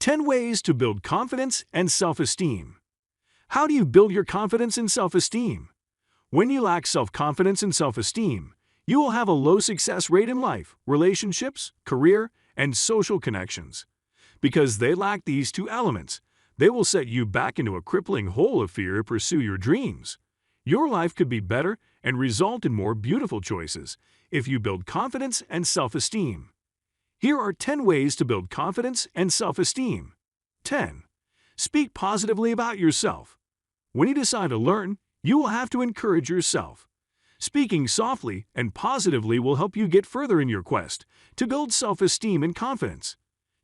10 ways to build confidence and self-esteem. How do you build your confidence and self-esteem? When you lack self-confidence and self-esteem, you will have a low success rate in life, relationships, career, and social connections. Because they lack these two elements, they will set you back into a crippling hole of fear to pursue your dreams. Your life could be better and result in more beautiful choices if you build confidence and self-esteem. Here are 10 ways to build confidence and self-esteem. 10. Speak positively about yourself. When you decide to learn, you will have to encourage yourself. Speaking softly and positively will help you get further in your quest to build self-esteem and confidence.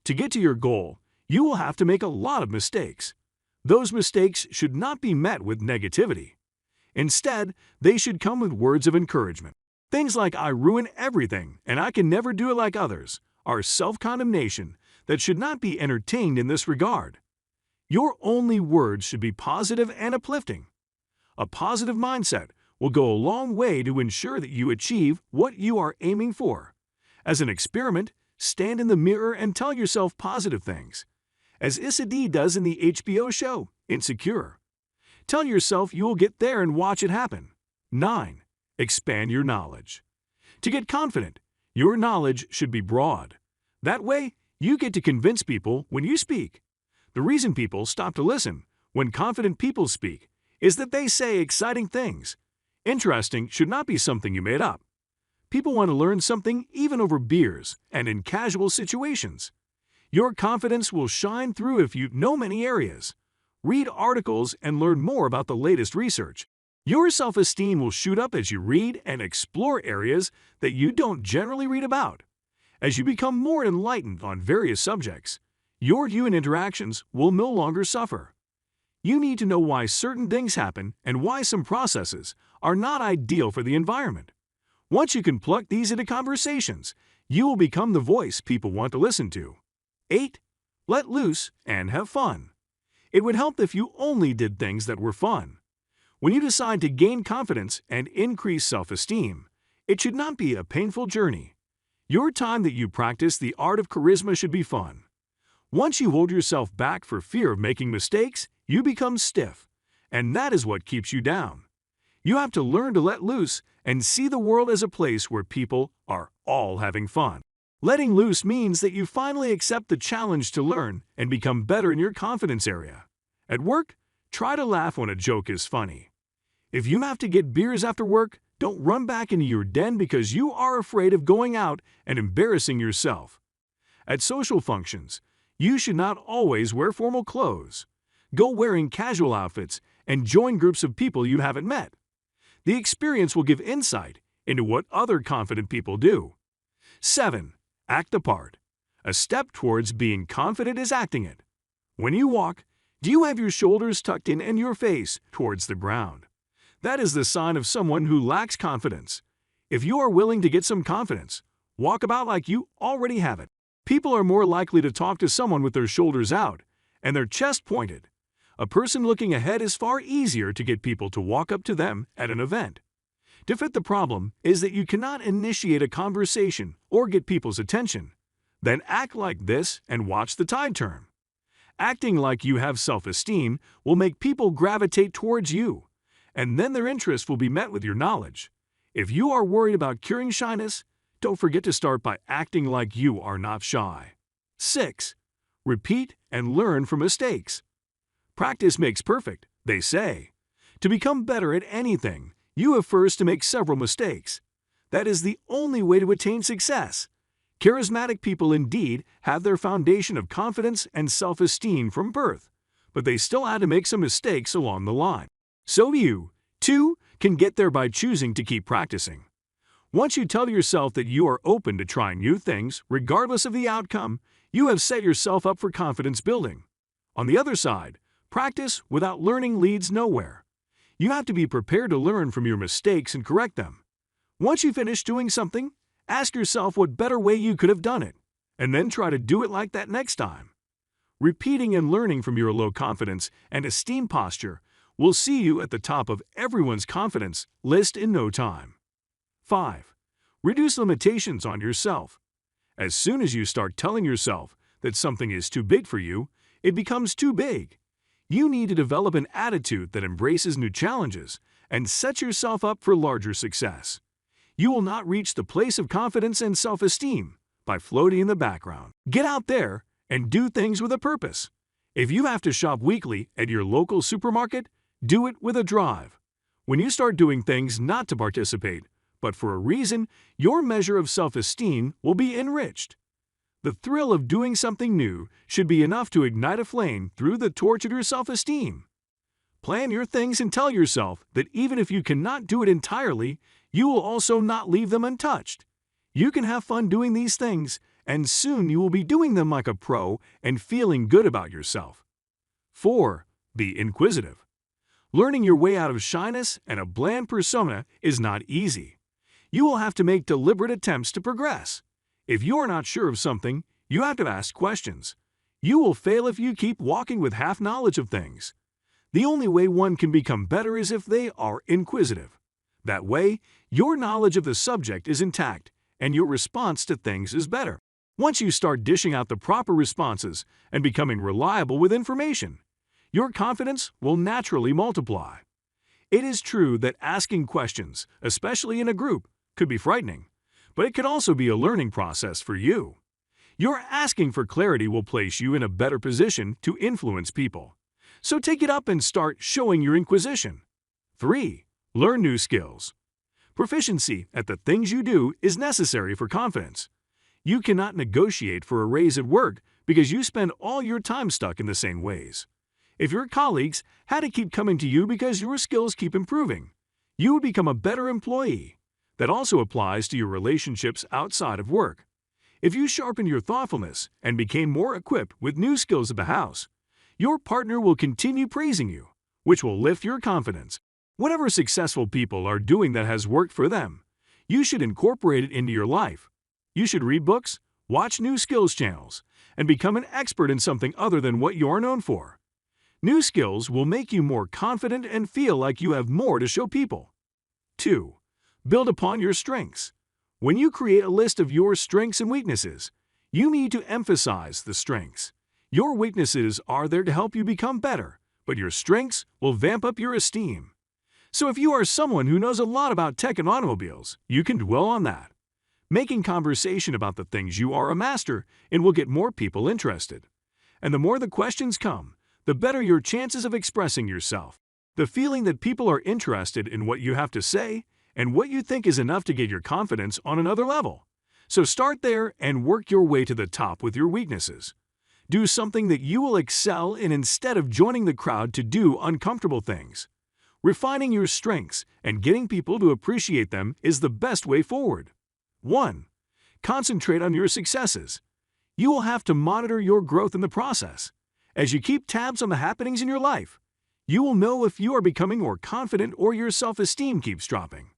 To get to your goal, you will have to make a lot of mistakes. Those mistakes should not be met with negativity. Instead, they should come with words of encouragement. Things like "I ruin everything" and "I can never do it like others" are self-condemnation that should not be entertained in this regard. Your only words should be positive and uplifting. A positive mindset will go a long way to ensure that you achieve what you are aiming for. As an experiment, stand in the mirror and tell yourself positive things, as Issa Dee does in the HBO show Insecure. Tell yourself you will get there and watch it happen. 9. Expand your knowledge. To get confident, your knowledge should be broad. That way, you get to convince people when you speak. The reason people stop to listen when confident people speak is that they say exciting things. Interesting should not be something you made up. People want to learn something even over beers and in casual situations. Your confidence will shine through if you know many areas. Read articles and learn more about the latest research. Your self-esteem will shoot up as you read and explore areas that you don't generally read about. As you become more enlightened on various subjects, your human interactions will no longer suffer. You need to know why certain things happen and why some processes are not ideal for the environment. Once you can plug these into conversations, you will become the voice people want to listen to. 8. Let loose and have fun. It would help if you only did things that were fun. When you decide to gain confidence and increase self-esteem, it should not be a painful journey. Your time that you practice the art of charisma should be fun. Once you hold yourself back for fear of making mistakes, you become stiff, and that is what keeps you down. You have to learn to let loose and see the world as a place where people are all having fun. Letting loose means that you finally accept the challenge to learn and become better in your confidence area. At work, try to laugh when a joke is funny. If you have to get beers after work, don't run back into your den because you are afraid of going out and embarrassing yourself. At social functions, you should not always wear formal clothes. Go wearing casual outfits and join groups of people you haven't met. The experience will give insight into what other confident people do. 7. Act the part. A step towards being confident is acting it. When you walk, do you have your shoulders tucked in and your face towards the ground? That is the sign of someone who lacks confidence. If you are willing to get some confidence, walk about like you already have it. People are more likely to talk to someone with their shoulders out and their chest pointed. A person looking ahead is far easier to get people to walk up to them at an event. To fit the problem is that you cannot initiate a conversation or get people's attention. Then act like this and watch the tide turn. Acting like you have self-esteem will make people gravitate towards you, and then their interest will be met with your knowledge. If you are worried about curing shyness, don't forget to start by acting like you are not shy. 6. Repeat and learn from mistakes. Practice makes perfect, they say. To become better at anything, you have first to make several mistakes. That is the only way to attain success. Charismatic people indeed have their foundation of confidence and self-esteem from birth, but they still had to make some mistakes along the line. So you, too, can get there by choosing to keep practicing. Once you tell yourself that you are open to trying new things, regardless of the outcome, you have set yourself up for confidence building. On the other side, practice without learning leads nowhere. You have to be prepared to learn from your mistakes and correct them. Once you finish doing something, ask yourself what better way you could have done it, and then try to do it like that next time. Repeating and learning from your low confidence and esteem posture will see you at the top of everyone's confidence list in no time. 5. Reduce limitations on yourself. As soon as you start telling yourself that something is too big for you, it becomes too big. You need to develop an attitude that embraces new challenges and sets yourself up for larger success. You will not reach the place of confidence and self-esteem by floating in the background. Get out there and do things with a purpose. If you have to shop weekly at your local supermarket, do it with a drive. When you start doing things not to participate, but for a reason, your measure of self-esteem will be enriched. The thrill of doing something new should be enough to ignite a flame through the torch of your self-esteem. Plan your things and tell yourself that even if you cannot do it entirely, you will also not leave them untouched. You can have fun doing these things, and soon you will be doing them like a pro and feeling good about yourself. 4. Be inquisitive. Learning your way out of shyness and a bland persona is not easy. You will have to make deliberate attempts to progress. If you are not sure of something, you have to ask questions. You will fail if you keep walking with half knowledge of things. The only way one can become better is if they are inquisitive. That way, your knowledge of the subject is intact, and your response to things is better. Once you start dishing out the proper responses and becoming reliable with information, your confidence will naturally multiply. It is true that asking questions, especially in a group, could be frightening, but it could also be a learning process for you. Your asking for clarity will place you in a better position to influence people. So take it up and start showing your inquisition. 3. Learn new skills. Proficiency at the things you do is necessary for confidence. You cannot negotiate for a raise at work because you spend all your time stuck in the same ways. If your colleagues had to keep coming to you because your skills keep improving, you would become a better employee. That also applies to your relationships outside of work. If you sharpened your thoughtfulness and became more equipped with new skills at the house, your partner will continue praising you, which will lift your confidence. Whatever successful people are doing that has worked for them, you should incorporate it into your life. You should read books, watch new skills channels, and become an expert in something other than what you are known for. New skills will make you more confident and feel like you have more to show people. 2. Build upon your strengths. When you create a list of your strengths and weaknesses, you need to emphasize the strengths. Your weaknesses are there to help you become better, but your strengths will vamp up your esteem. So if you are someone who knows a lot about tech and automobiles, you can dwell on that. Making conversation about the things you are a master in will get more people interested. And the more the questions come, the better your chances of expressing yourself. The feeling that people are interested in what you have to say and what you think is enough to get your confidence on another level. So start there and work your way to the top with your weaknesses. Do something that you will excel in instead of joining the crowd to do uncomfortable things. Refining your strengths and getting people to appreciate them is the best way forward. 1. Concentrate on your successes. You will have to monitor your growth in the process. As you keep tabs on the happenings in your life, you will know if you are becoming more confident or your self-esteem keeps dropping.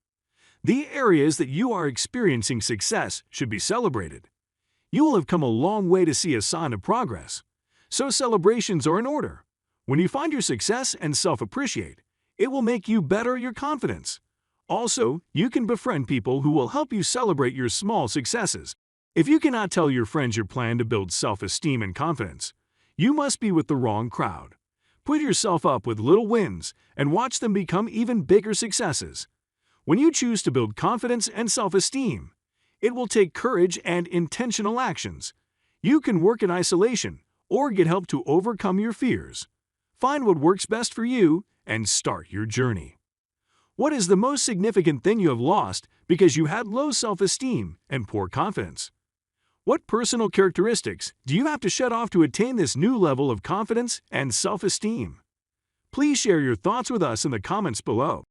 The areas that you are experiencing success should be celebrated. You will have come a long way to see a sign of progress. So celebrations are in order. When you find your success and self-appreciate, it will make you better your confidence. Also, you can befriend people who will help you celebrate your small successes. If you cannot tell your friends your plan to build self-esteem and confidence, you must be with the wrong crowd. Put yourself up with little wins and watch them become even bigger successes. When you choose to build confidence and self-esteem, it will take courage and intentional actions. You can work in isolation or get help to overcome your fears. Find what works best for you and start your journey. What is the most significant thing you have lost because you had low self-esteem and poor confidence? What personal characteristics do you have to shed off to attain this new level of confidence and self-esteem? Please share your thoughts with us in the comments below.